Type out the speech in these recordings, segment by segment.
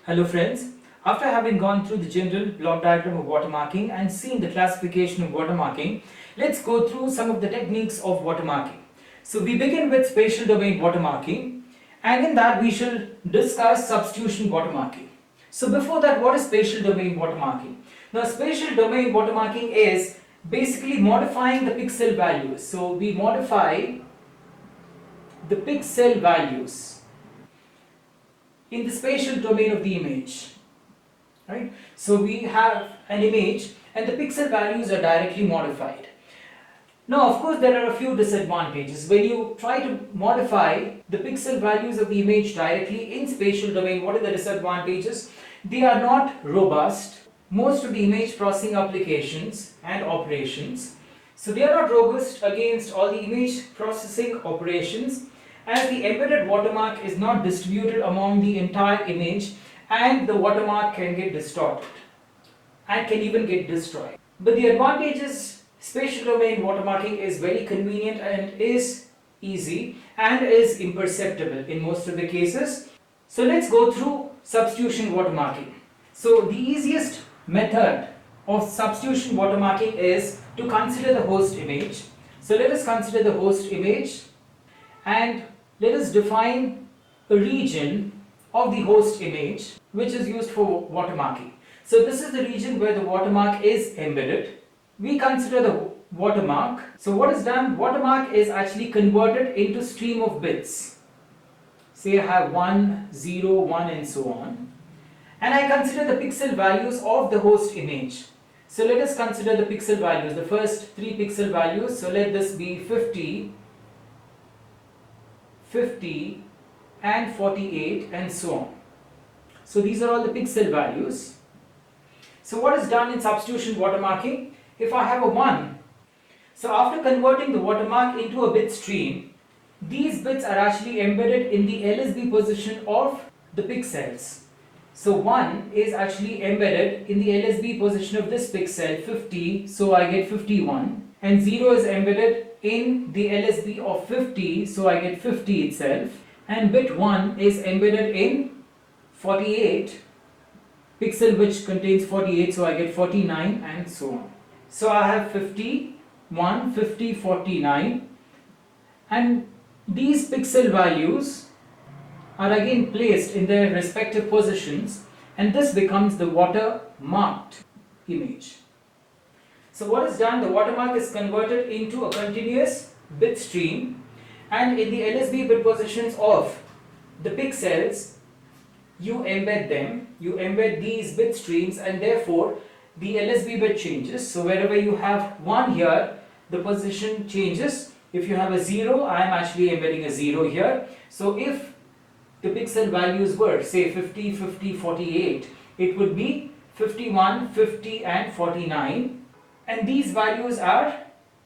Hello friends, after having gone through the general block diagram of watermarking and seen the classification of watermarking, let's go through some of the techniques of watermarking. So we begin with spatial domain watermarking, and in that we shall discuss substitution watermarking. So before that, what is spatial domain watermarking? Now spatial domain watermarking is basically modifying the pixel values. So we modify the pixel values in the spatial domain of the image, right? So we have an image and the pixel values are directly modified. Now of course there are a few disadvantages. When you try to modify the pixel values of the image directly in spatial domain, what are the disadvantages? They are not robust. Most of the image processing applications and operations, so they are not robust against all the image processing operations, as the embedded watermark is not distributed among the entire image, and the watermark can get distorted and can even get destroyed. But the advantage is spatial domain watermarking is very convenient and is easy and is imperceptible in most of the cases. So let's go through substitution watermarking. So the easiest method of substitution watermarking is to consider the host image. So let us consider the host image and let us define a region of the host image which is used for watermarking. So this is the region where the watermark is embedded. We consider the watermark. So what is done? Watermark is actually converted into stream of bits. Say I have 1, 0, 1 and so on. And I consider the pixel values of the host image. So let us consider the pixel values, the first 3 pixel values. So let this be 50, 50 and 48 and so on. So these are all the pixel values. So what is done in substitution watermarking? If I have a 1, so after converting the watermark into a bit stream, these bits are actually embedded in the LSB position of the pixels. So 1 is actually embedded in the LSB position of this pixel 50, so I get 51, and 0 is embedded in the LSB of 50, so I get 50 itself, and bit 1 is embedded in 48 pixel which contains 48, so I get 49 and so on. So I have 51, 50, 49, and these pixel values are again placed in their respective positions, and this becomes the watermarked image. So what is done? The watermark is converted into a continuous bit stream, and in the LSB bit positions of the pixels you embed them, you embed these bit streams, and therefore the LSB bit changes. So wherever you have 1 here, the position changes. If you have a 0, I am actually embedding a 0 here. So if the pixel values were say 50, 50, 48, it would be 51, 50 and 49, and these values are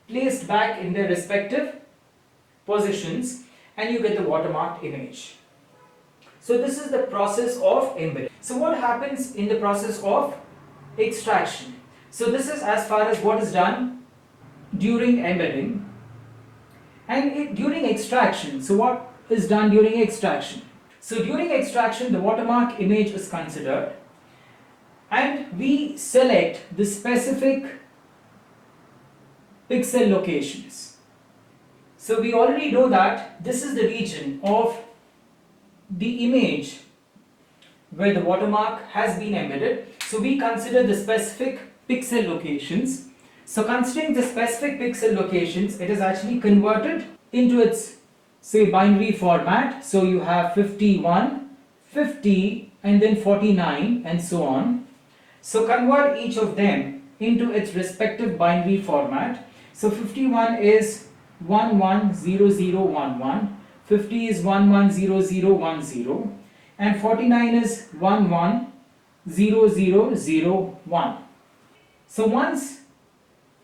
placed back in their respective positions and you get the watermarked image. So this is the process of embedding. So what happens in the process of extraction? So this is as far as what is done during embedding and during extraction. So what is done during extraction? So during extraction, the watermark image is considered and we select the specific pixel locations. So we already know that this is the region of the image where the watermark has been embedded. So we consider the specific pixel locations. So considering the specific pixel locations, it is actually converted into its say binary format. So you have 51, 50 and then 49 and so on. So convert each of them into its respective binary format. So 51 is 110011, 50 is 110010, and 49 is 110001. So once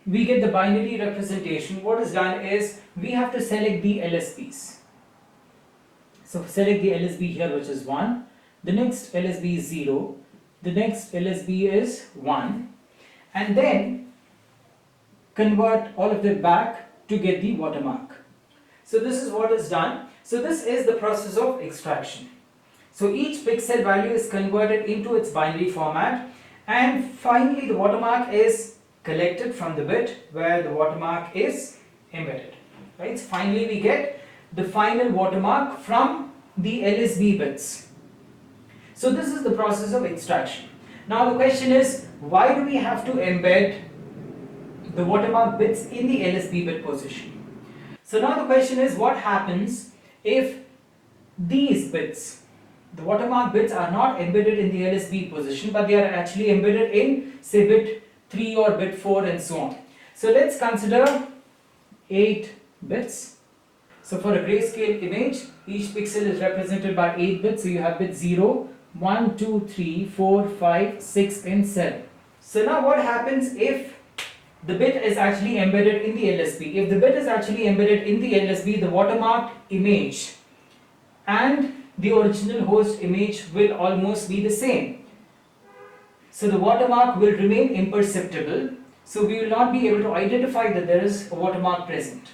we get the binary representation, what is done is we have to select the LSBs. So select the LSB here, which is 1, the next LSB is 0, the next LSB is 1, and then convert all of them back to get the watermark. So this is what is done. So this is the process of extraction. So each pixel value is converted into its binary format, and finally the watermark is collected from the bit where the watermark is embedded. Right? So finally we get the final watermark from the LSB bits. So this is the process of extraction. Now the question is, why do we have to embed the watermark bits in the LSB bit position? So now the question is, what happens if these bits, the watermark bits, are not embedded in the LSB position, but they are actually embedded in, say, bit 3 or bit 4 and so on. So let's consider 8 bits. So for a grayscale image, each pixel is represented by 8 bits. So you have bit 0, 1, 2, 3, 4, 5, 6 and 7. So now what happens if the bit is actually embedded in the LSB? If the bit is actually embedded in the LSB, the watermark image and the original host image will almost be the same. So the watermark will remain imperceptible. So we will not be able to identify that there is a watermark present.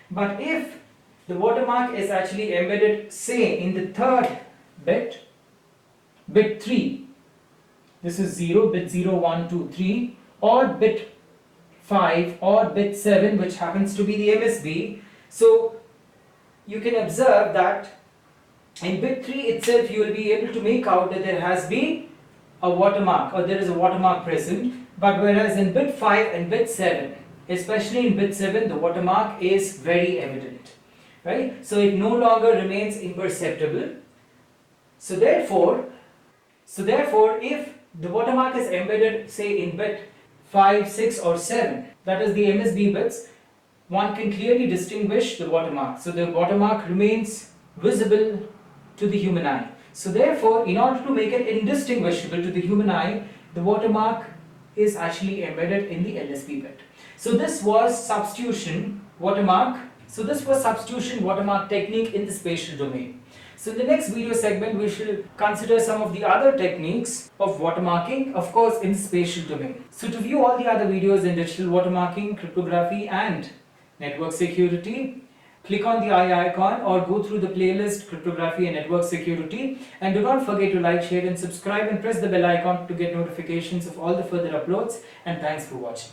But if the watermark is actually embedded, say, in the third bit, bit 3, this is 0, bit 0, 1, 2, 3, or bit 5 or bit 7, which happens to be the MSB. So you can observe that in bit 3 itself you will be able to make out that there has been a watermark, or there is a watermark present, but whereas in bit 5 and bit 7, especially in bit 7, the watermark is very evident, right? So it no longer remains imperceptible. So therefore if the watermark is embedded, say, in bit 5, 6 or 7, that is the MSB bits, one can clearly distinguish the watermark. So the watermark remains visible to the human eye. So therefore, in order to make it indistinguishable to the human eye, the watermark is actually embedded in the LSB bit. So this was substitution watermark. So this was substitution watermark technique in the spatial domain. So in the next video segment, we shall consider some of the other techniques of watermarking, of course, in the spatial domain. So to view all the other videos in digital watermarking, cryptography and network security, click on the eye icon or go through the playlist Cryptography and Network Security, and do not forget to like, share and subscribe, and press the bell icon to get notifications of all the further uploads. And thanks for watching.